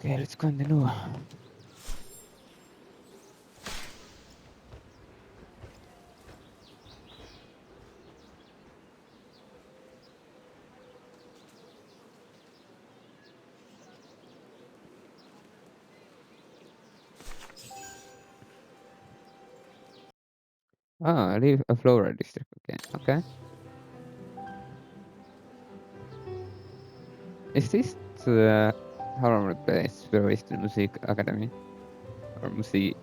Okay, let's continue. Ah, leave a Flora district again. Okay. Is this the horror place where is the music academy? Or musical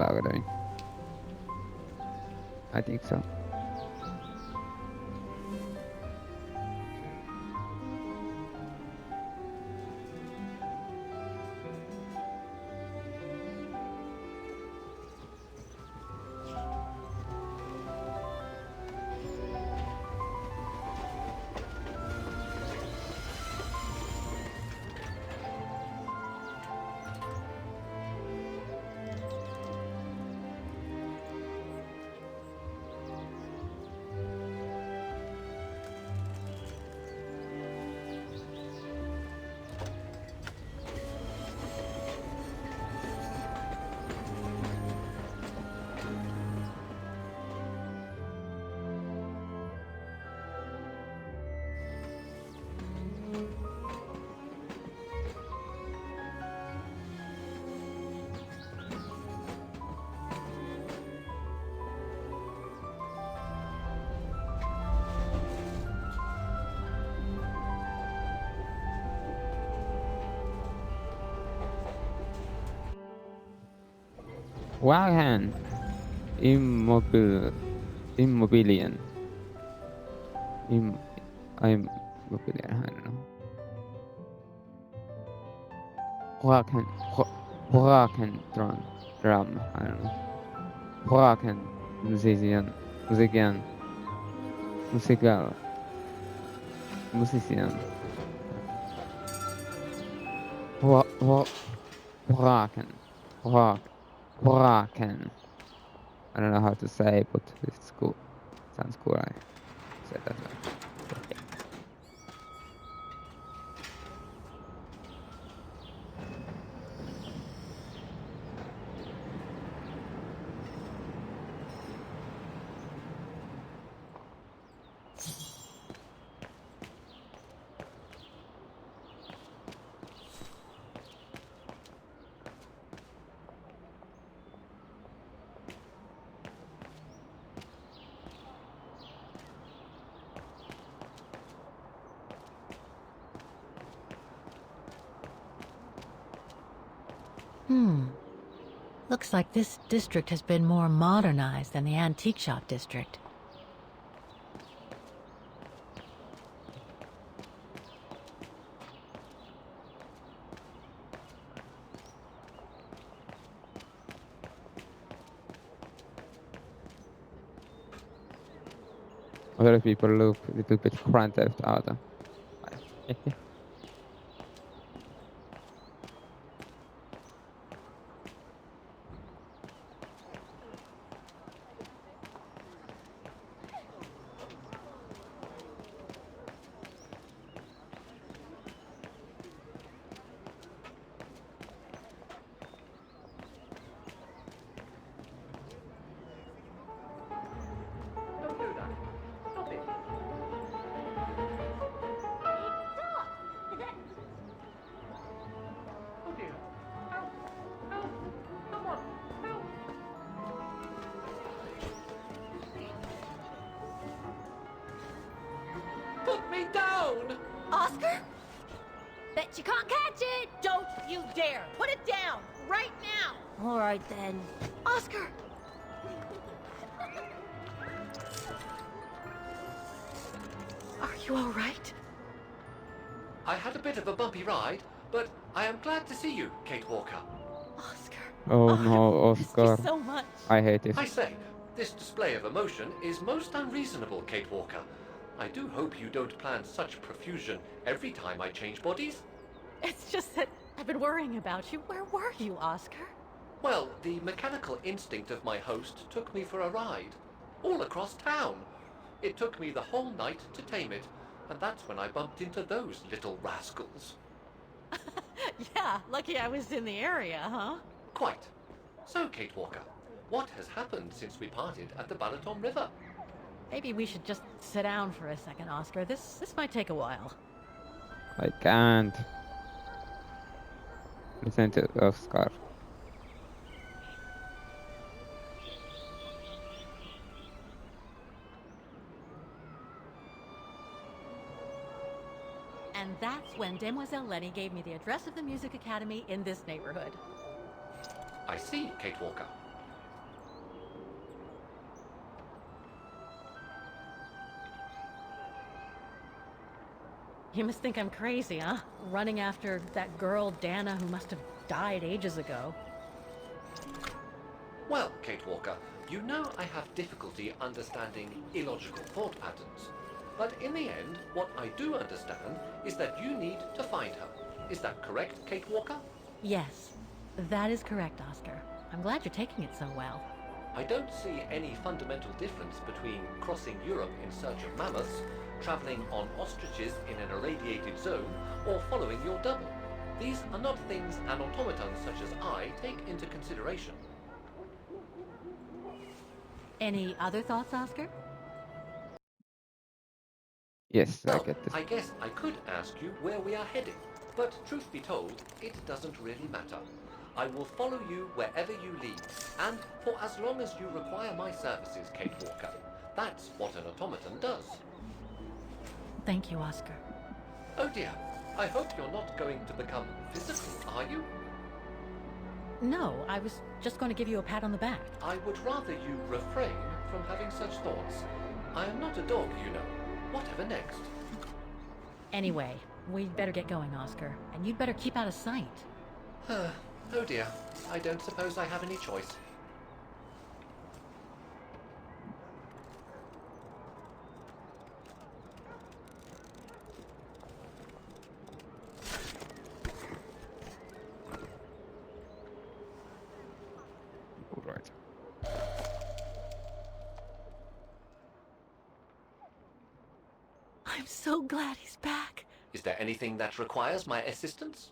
academy? I think so. Wahan. Immobilian. I'm Immobilian, I don't know. Wakentron. Drum, I don't know. Waken. Musician. Musical. Musician. Waken. Waken. I don't know how to say, but it's cool. Sounds cool. I said that way. Looks like this district has been more modernized than the antique shop district. Other people look a little bit Grand Theft Auto. Don't do that. Stop it. Oh dear. Help! Help! Someone! Help! Put me down! Oscar? Bet you can't catch it! Don't you dare! Put it down! Right now! All right then. Oscar! Are you all right? I had a bit of a bumpy ride, but I am glad to see you, Kate Walker. Oscar. Oh no, I've missed you Oscar. so much. I hate this. I say, this display of emotion is most unreasonable, Kate Walker. I do hope you don't plan such profusion every time I change bodies. It's just that I've been worrying about you. Where were you, Oscar? Well, the mechanical instinct of my host took me for a ride, all across town. It took me the whole night to tame it, and that's when I bumped into those little rascals. Yeah, lucky I was in the area, huh? Quite. So, Kate Walker, what has happened since we parted at the Balaton River? Maybe we should just sit down for a second, Oscar. This might take a while. I can't listen to Oscar. And that's when Demoiselle Lenny gave me the address of the music academy in this neighborhood. I see, Kate Walker. You must think I'm crazy, huh? Running after that girl, Dana, who must have died ages ago. Well, Kate Walker, you know I have difficulty understanding illogical thought patterns. But in the end, what I do understand is that you need to find her. Is that correct, Kate Walker? Yes, that is correct, Oscar. I'm glad you're taking it so well. I don't see any fundamental difference between crossing Europe in search of mammoths, traveling on ostriches in an irradiated zone, or following your double. These are not things an automaton such as I take into consideration. Any other thoughts, Oscar? Yes, I Well, get this. I guess I could ask you where we are heading, but truth be told, it doesn't really matter. I will follow you wherever you lead, and for as long as you require my services, Kate Walker. That's what an automaton does. Thank you, Oscar. Oh dear, I hope you're not going to become physical, are you? No, I was just going to give you a pat on the back. I would rather you refrain from having such thoughts. I am not a dog, you know. Whatever next? Anyway, we'd better get going, Oscar. And you'd better keep out of sight. Oh dear, I don't suppose I have any choice. All right. I'm so glad he's back. Is there anything that requires my assistance?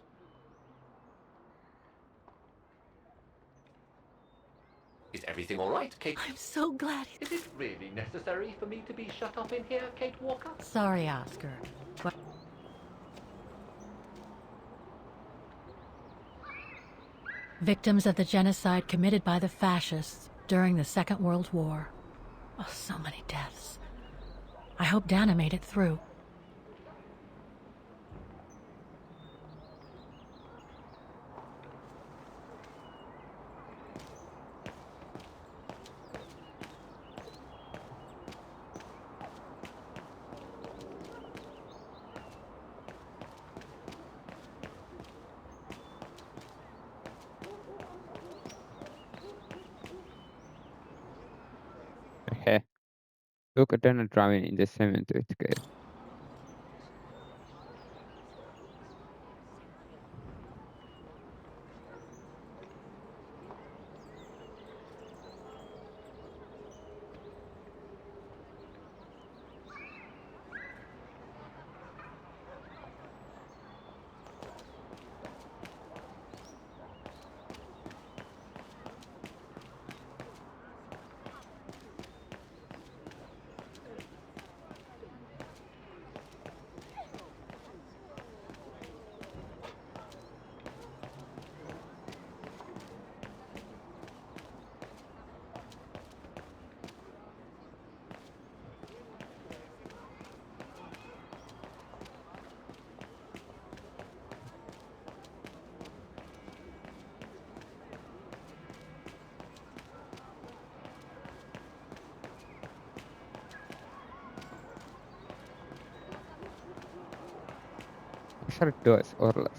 Is everything all right, Kate? I'm so glad he's... Is it really necessary for me to be shut up in here, Kate Walker? Sorry, Oscar, but... Victims of the genocide committed by the fascists during the Second World War. Oh, so many deaths. I hope Dana made it through. Okay. Look at Donald driving in the cemetery together. Shall it do us or less?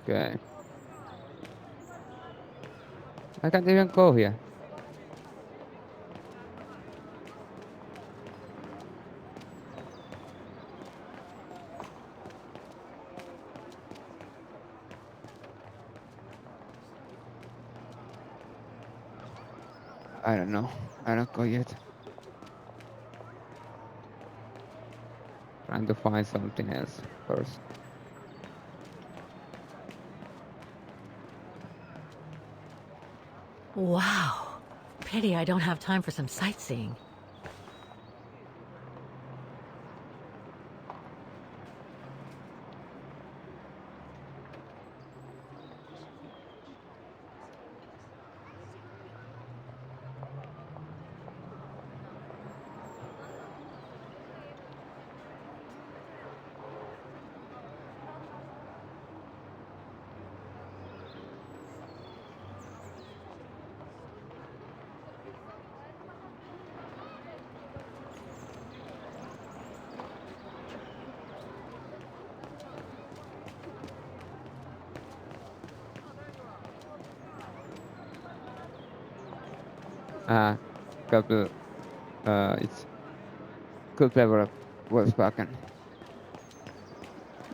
Okay. I can't even go here. I don't know. I don't go yet. Trying to find something else first. Wow. Pity I don't have time for some sightseeing. Couple. It's could level Volkswagen.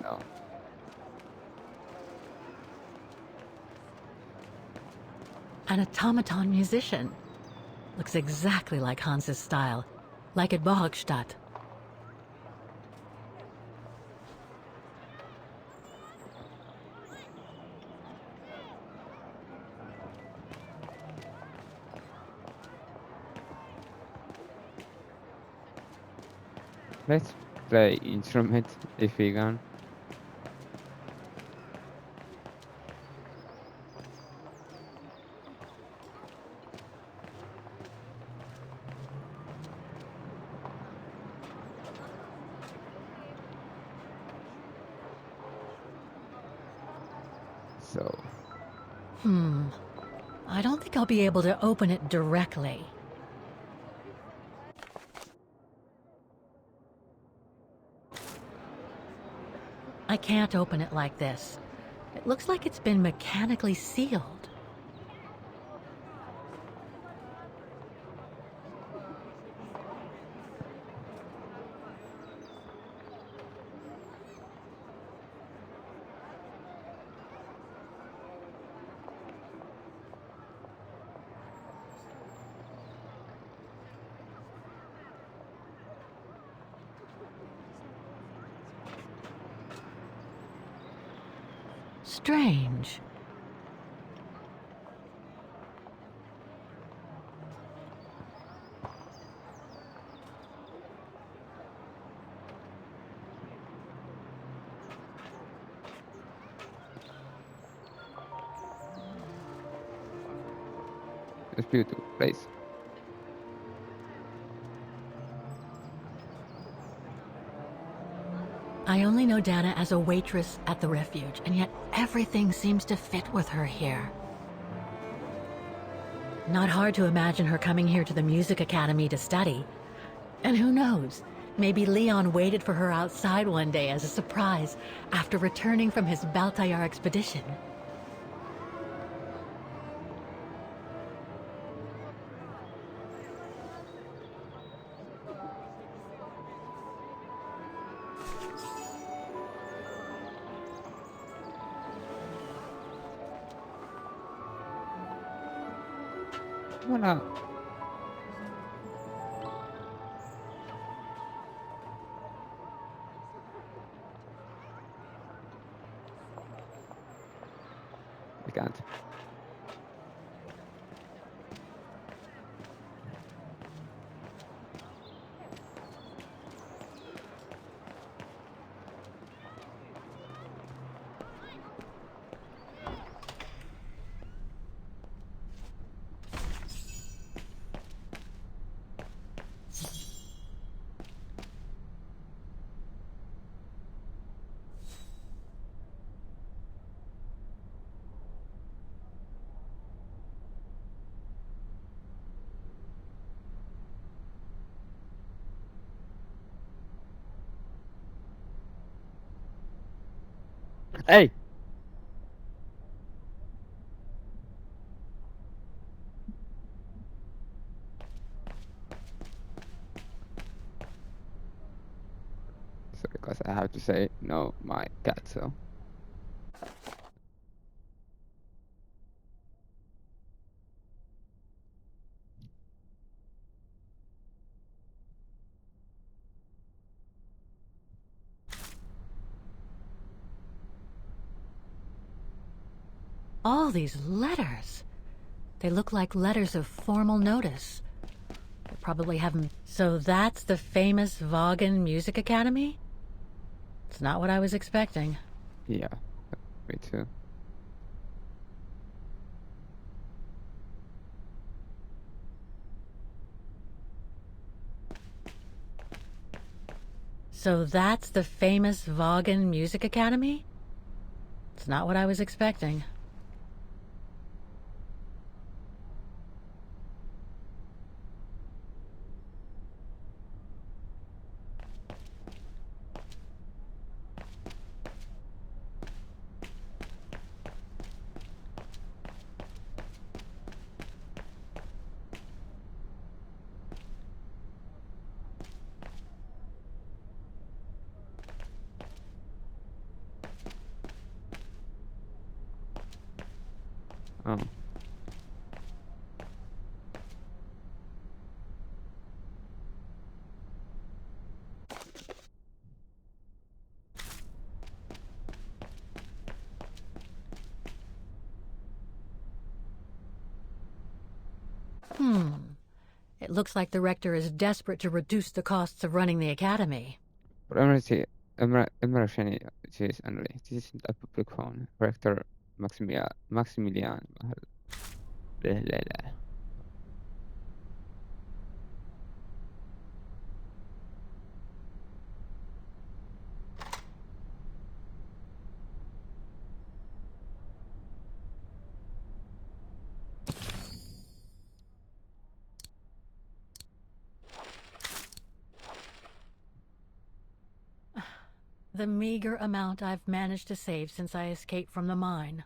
No. An automaton musician. Looks exactly like Hans's style. Like at Bohogstadt. Let's play instrument if we can. So I don't think I'll be able to open it directly. I can't open it like this. It looks like it's been mechanically sealed. Strange. it's beautiful place. I only know Dana as a waitress at the refuge, and yet everything seems to fit with her here. Not hard to imagine her coming here to the music academy to study. And who knows, maybe Leon waited for her outside one day as a surprise after returning from his Baltayar expedition. Wanna I can't. Hey! because I have to say no, my cat. So All these letters. They look like letters of formal notice. They probably haven't. So that's the famous Vaughan Music Academy? It's not what I was expecting. yeah, me too. So that's the famous Vaughan Music Academy? It's not what I was expecting. Oh, It looks like the rector is desperate to reduce the costs of running the academy. but emergency siis Anneli. This isn't a public phone. Rector Maximilian. Lehdellä. The meager amount I've managed to save since I escaped from the mine.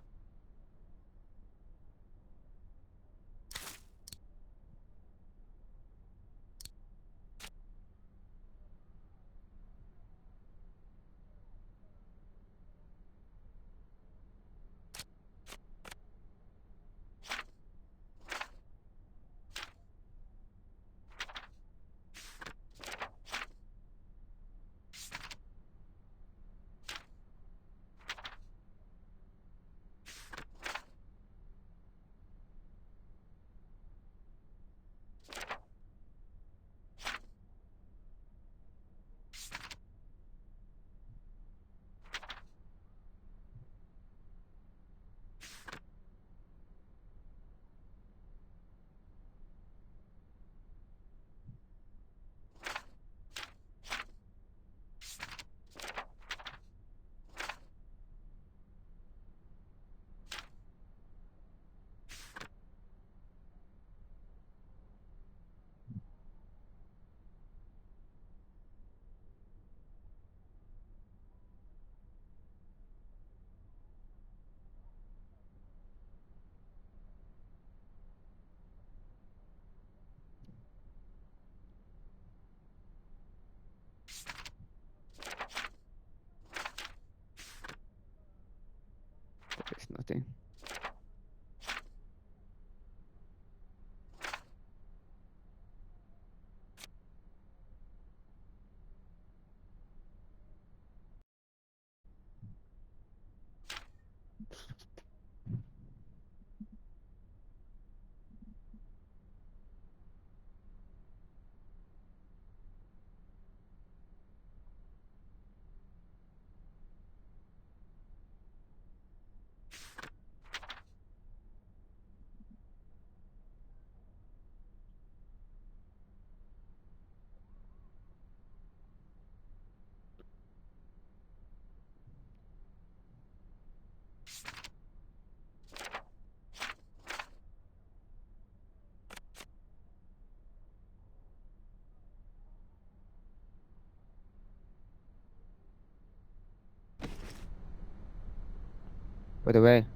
There is nothing. By the way,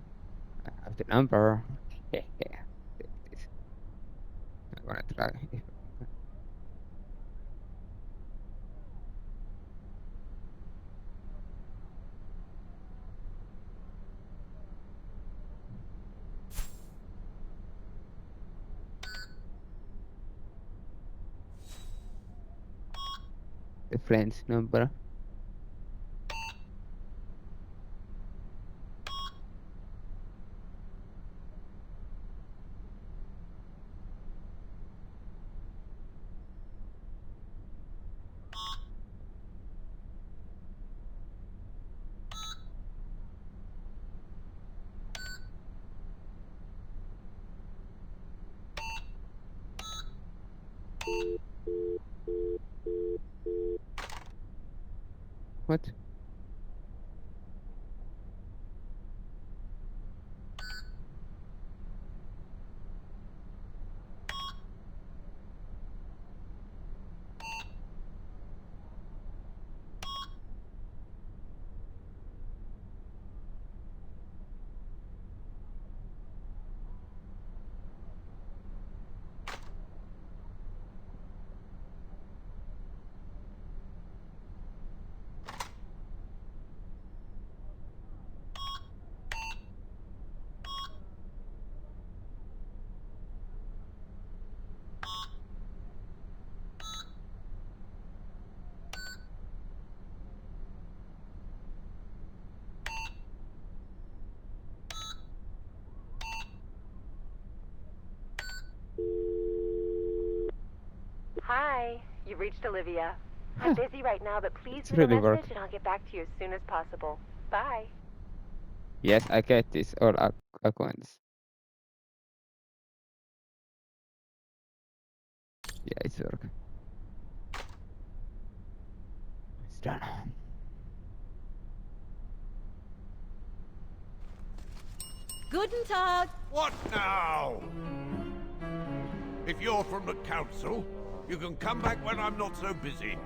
I have the number. Yeah, take this. I'm gonna try. the friend's number. What? Hi, you've reached Olivia. I'm busy right now, but please It's leave a really message work. and I'll get back to you as soon as possible. Bye. Yes, I get this. All accounts. Yeah, it's work. It's done. Guten Tag! What now? If you're from the council, you can come back when I'm not so busy.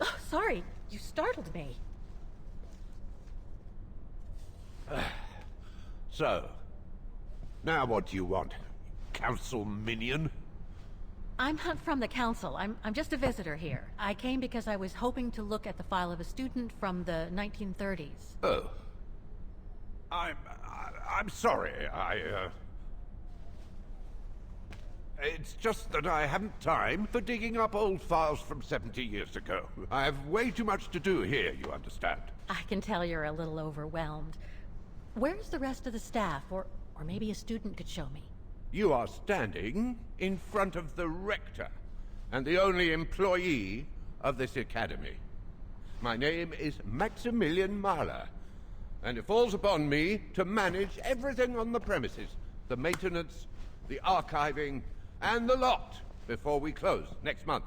Oh, sorry, you startled me. So, now what do you want? Council minion? I'm not from the council. I'm just a visitor here. I came because I was hoping to look at the file of a student from the 1930s. Oh. I'm sorry, It's just that I haven't time for digging up old files from 70 years ago. I have way too much to do here, you understand. I can tell you're a little overwhelmed. Where's the rest of the staff? Or maybe a student could show me. You are standing in front of the rector, and the only employee of this academy. My name is Maximilian Mahler, and it falls upon me to manage everything on the premises. The maintenance, the archiving, and the lot before we close next month.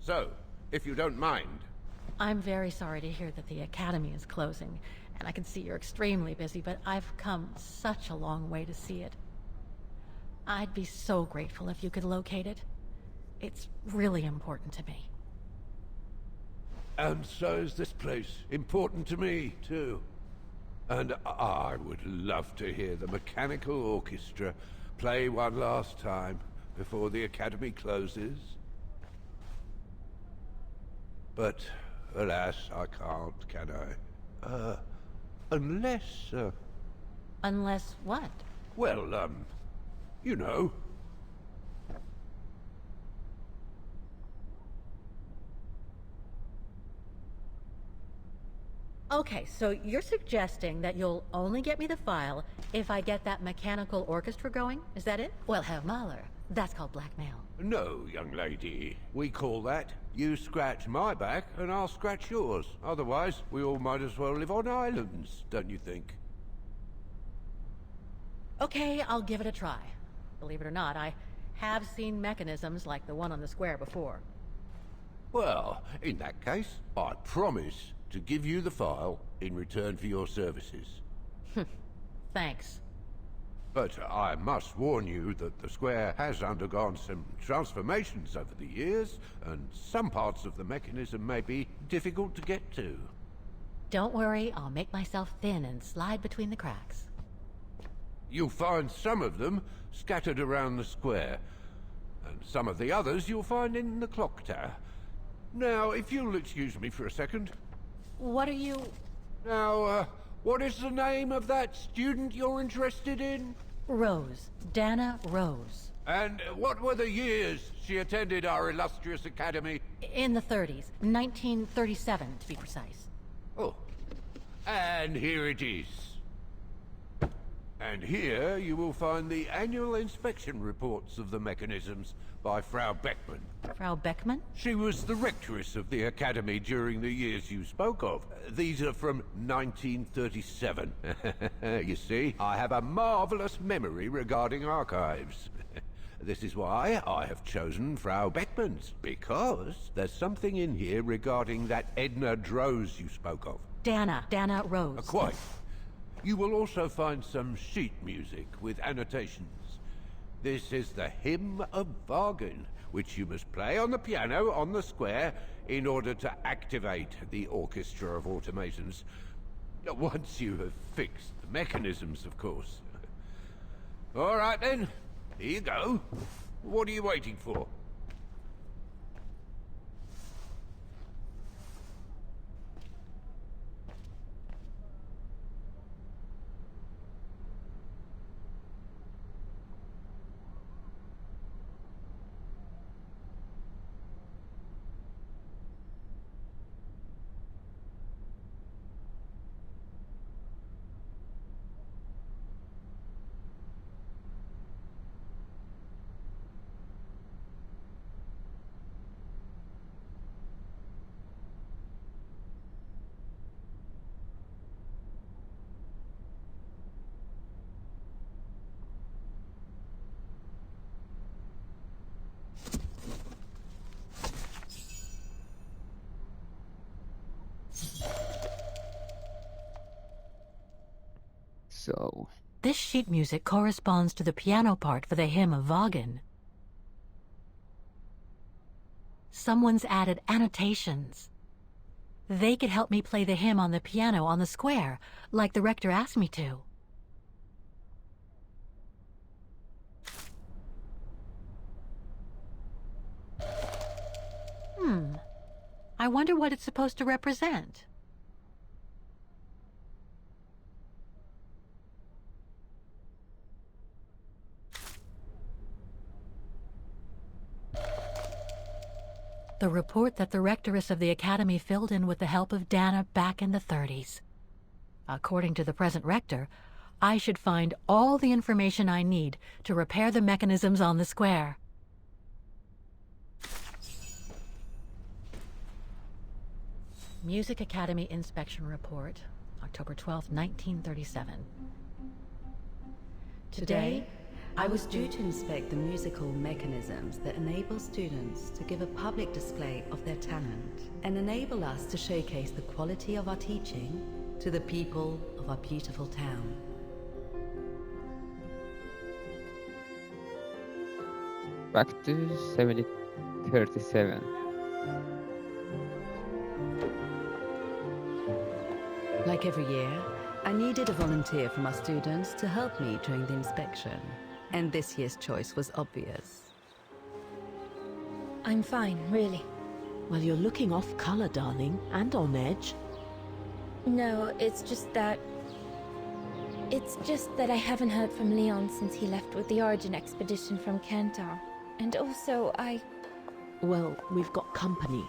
So, if you don't mind... I'm very sorry to hear that the academy is closing, and I can see you're extremely busy, but I've come such a long way to see it. I'd be so grateful if you could locate it. It's really important to me. And so is this place important to me, too. And I would love to hear the mechanical orchestra play one last time before the academy closes. But, alas, I can't, can I? Unless, Unless what? well, you know. Okay, so you're suggesting that you'll only get me the file if I get that mechanical orchestra going? Is that it? Well, Herr Mahler, that's called blackmail. No, young lady. We call that, you scratch my back and I'll scratch yours. Otherwise, we all might as well live on islands, don't you think? Okay, I'll give it a try. Believe it or not, I have seen mechanisms like the one on the square before. Well, in that case, I promise to give you the file in return for your services. Thanks. But I must warn you that the square has undergone some transformations over the years, and some parts of the mechanism may be difficult to get to. Don't worry, I'll make myself thin and slide between the cracks. You'll find some of them scattered around the square, and some of the others you'll find in the clock tower. Now, if you'll excuse me for a second. What are you... Now, what is the name of that student you're interested in? Rose. Dana Rose. And what were the years she attended our illustrious academy? In the 30s. 1937, to be precise. Oh, and here it is. And here you will find the annual inspection reports of the mechanisms by Frau Beckmann. Frau Beckmann? She was the rectoress of the academy during the years you spoke of. These are from 1937. You see, I have a marvelous memory regarding archives. This is why I have chosen Frau Beckmann's, because there's something in here regarding that Edna Droz you spoke of. Dana Rose. Quite. You will also find some sheet music with annotations. This is the Hymn of Bargain, which you must play on the piano on the square in order to activate the Orchestra of Automations. Once you have fixed the mechanisms, of course. All right then, here you go. What are you waiting for? So, This sheet music corresponds to the piano part for the Hymn of Wagen. Someone's added annotations. They could help me play the hymn on the piano on the square, like the rector asked me to. I wonder what it's supposed to represent. The report that the rectoress of the academy filled in with the help of Dana back in the 30s. According to the present rector, I should find all the information I need to repair the mechanisms on the square. Music Academy Inspection Report, October 12, 1937. Today, I was due to inspect the musical mechanisms that enable students to give a public display of their talent and enable us to showcase the quality of our teaching to the people of our beautiful town. back to 7037. Like every year, I needed a volunteer from our students to help me during the inspection, and this year's choice was obvious. I'm fine, really. Well, you're looking off color, darling, and on edge. No, it's just that I haven't heard from Leon since he left with the Origin expedition from Kantar. And also, Well, we've got company.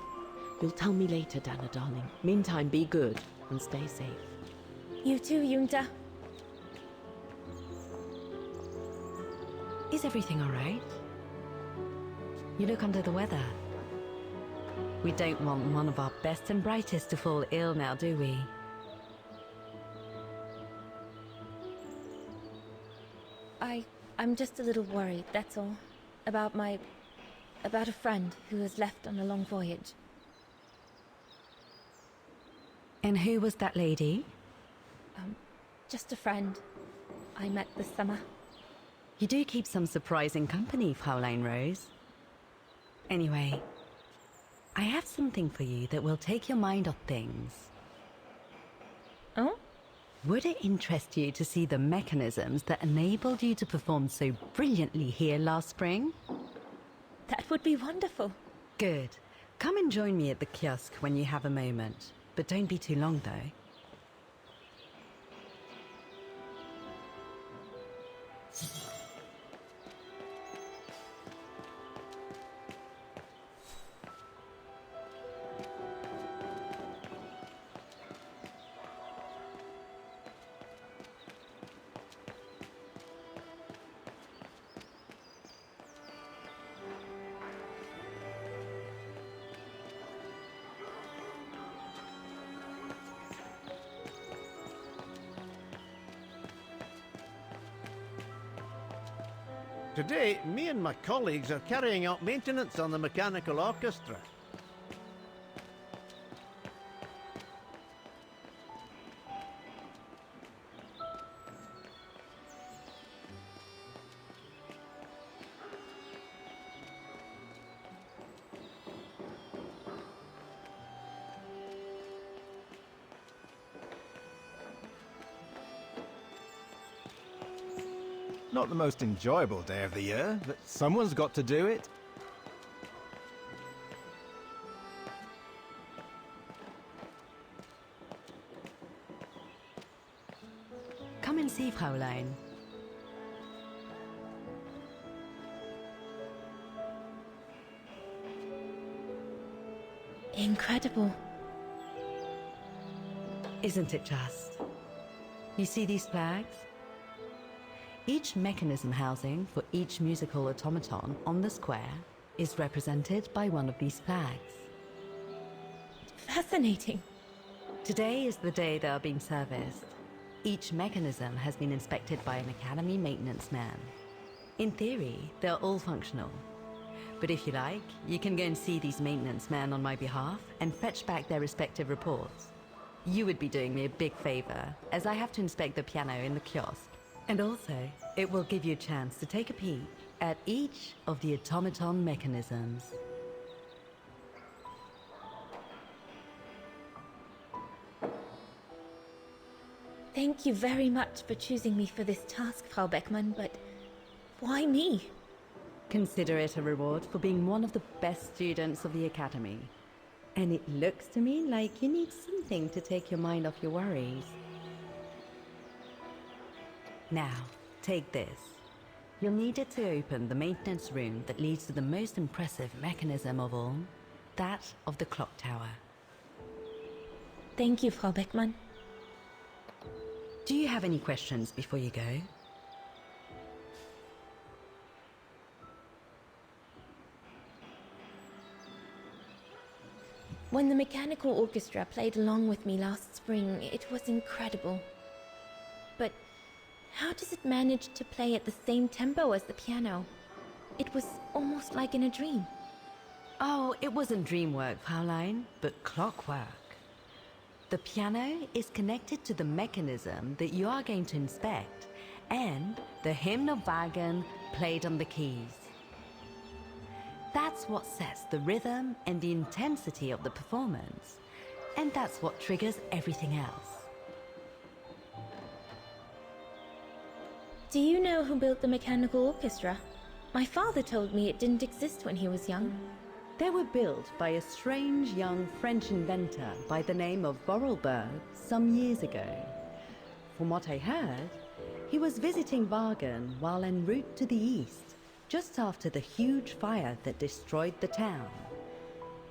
You'll tell me later, Dana, darling. Meantime, be good and stay safe. You too, Yunta. Is everything all right? You look under the weather. We don't want one of our best and brightest to fall ill now, do we? I'm just a little worried, that's all. About a friend who has left on a long voyage. And who was that lady? Just a friend I met this summer. You do keep some surprising company, Fraulein Rose. Anyway, I have something for you that will take your mind off things. Oh? Would it interest you to see the mechanisms that enabled you to perform so brilliantly here last spring? That would be wonderful. Good. Come and join me at the kiosk when you have a moment, but don't be too long though. Today, me and my colleagues are carrying out maintenance on the mechanical orchestra. Not the most enjoyable day of the year, but someone's got to do it. Come and see, Fraulein. Incredible. Isn't it just? You see these flags? Each mechanism housing for each musical automaton on the square is represented by one of these flags. Fascinating. Today is the day they are being serviced. Each mechanism has been inspected by an Academy maintenance man. In theory, they're all functional. But if you like, you can go and see these maintenance men on my behalf and fetch back their respective reports. You would be doing me a big favor, as I have to inspect the piano in the kiosk. And also, it will give you a chance to take a peek at each of the automaton mechanisms. Thank you very much for choosing me for this task, Frau Beckmann, but why me? Consider it a reward for being one of the best students of the Academy. And it looks to me like you need something to take your mind off your worries. Now, take this. You'll need it to open the maintenance room that leads to the most impressive mechanism of all, that of the clock tower. Thank you, Frau Beckmann. Do you have any questions before you go? When the mechanical orchestra played along with me last spring, it was incredible. But how does it manage to play at the same tempo as the piano? It was almost like in a dream. Oh, it wasn't dream work, Fraulein, but clockwork. The piano is connected to the mechanism that you are going to inspect, and the hymn of Wagen played on the keys. That's what sets the rhythm and the intensity of the performance, and that's what triggers everything else. Do you know who built the mechanical orchestra? My father told me it didn't exist when he was young. They were built by a strange young French inventor by the name of Borelberg some years ago. From what I heard, he was visiting Wagen while en route to the east, just after the huge fire that destroyed the town.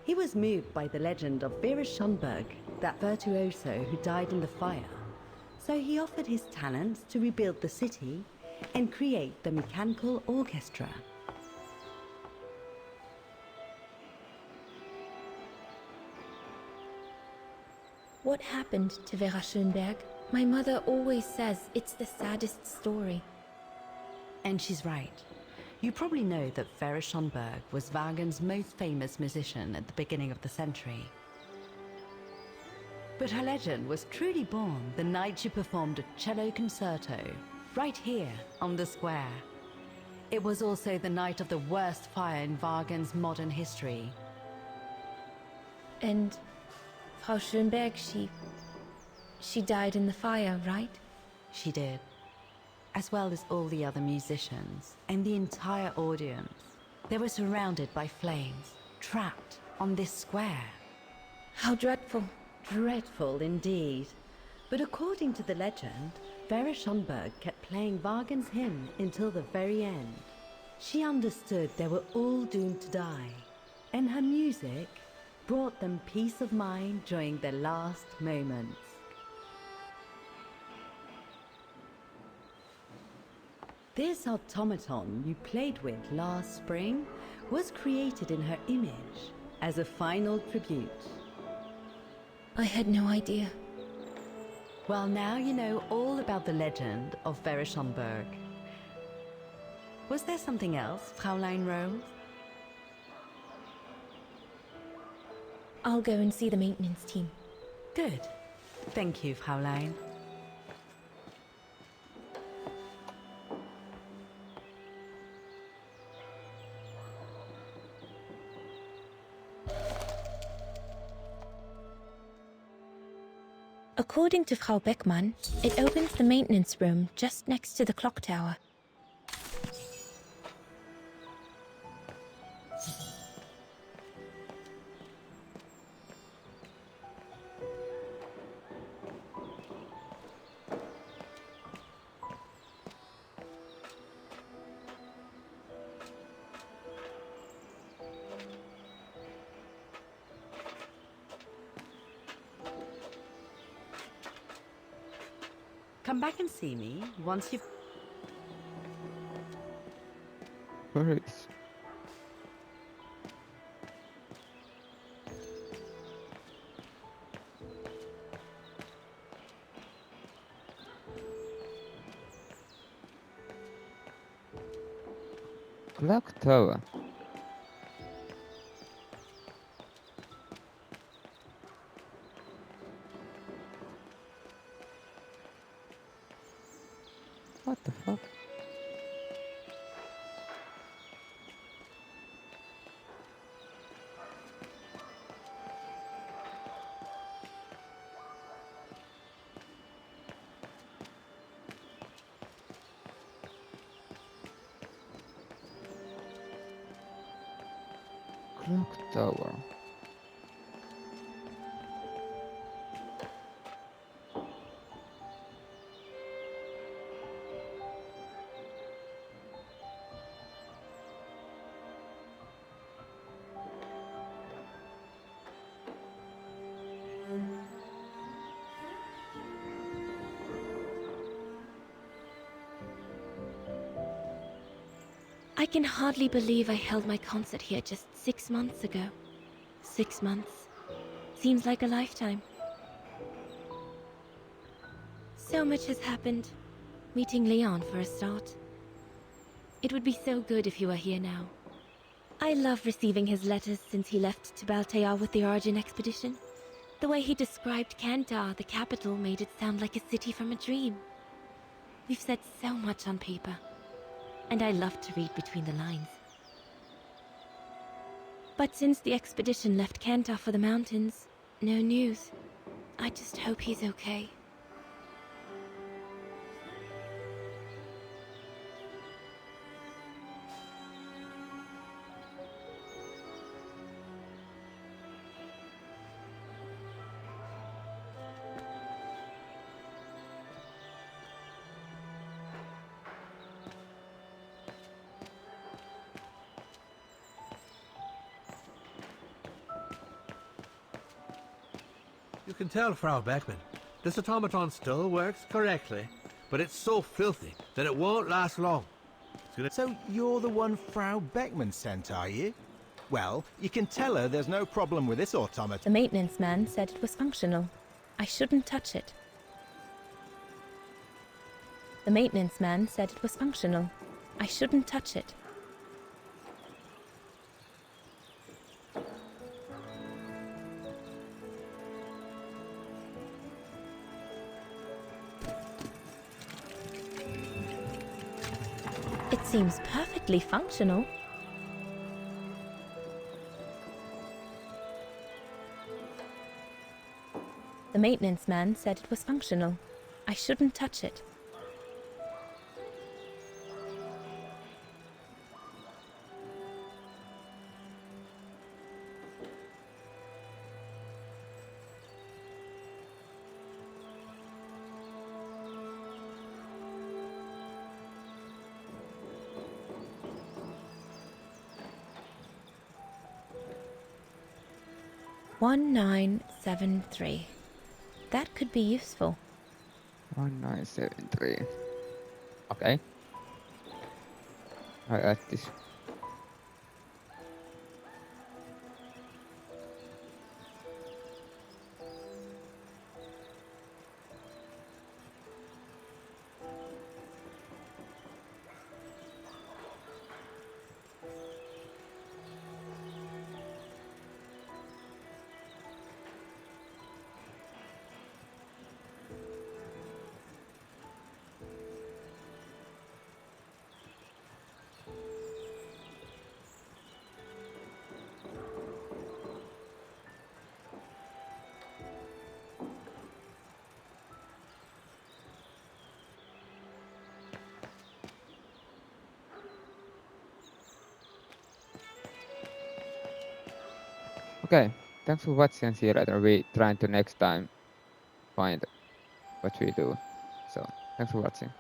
He was moved by the legend of Vera Schönberg, that virtuoso who died in the fire. So he offered his talents to rebuild the city and create the mechanical orchestra. What happened to Vera Schönberg? My mother always says it's the saddest story. And she's right. You probably know that Vera Schönberg was Wagen's most famous musician at the beginning of the century. But her legend was truly born the night she performed a cello concerto, right here on the square. It was also the night of the worst fire in Wagen's modern history. And Frau Schönberg, she died in the fire, right? She did. As well as all the other musicians and the entire audience. They were surrounded by flames, trapped on this square. How dreadful. Dreadful indeed. But according to the legend, Vera Schonberg kept playing Wagner's hymn until the very end. She understood they were all doomed to die, and her music brought them peace of mind during their last moments. This automaton you played with last spring was created in her image as a final tribute. I had no idea. Well, now you know all about the legend of Vera Schonberg. Was there something else, Fraulein Rose? I'll go and see the maintenance team. Good. Thank you, Fraulein. According to Frau Beckmann, it opens the maintenance room just next to the clock tower. Come back and see me once you've... Where is... Clock tower. What the fuck? Clock tower. I can hardly believe I held my concert here just 6 months ago. 6 months. Seems like a lifetime. So much has happened. Meeting Leon for a start. It would be so good if he were here now. I love receiving his letters since he left to Baltair with the Origin expedition. The way he described Kantar, the capital, made it sound like a city from a dream. We've said so much on paper. And I love to read between the lines. But since the expedition left Kantar for the mountains, no news. I just hope he's okay. You can tell, Frau Beckman, this automaton still works correctly, but it's so filthy that it won't last long. So you're the one Frau Beckman sent, are you? Well, you can tell her there's no problem with this automaton. The maintenance man said it was functional. I shouldn't touch it. The maintenance man said it was functional. I shouldn't touch it. It seems perfectly functional. The maintenance man said it was functional. I shouldn't touch it. 1973. That could be useful. 1973. Okay. I got this. Okay, thanks for watching and see you later. We trying to next time find what we do. So thanks for watching.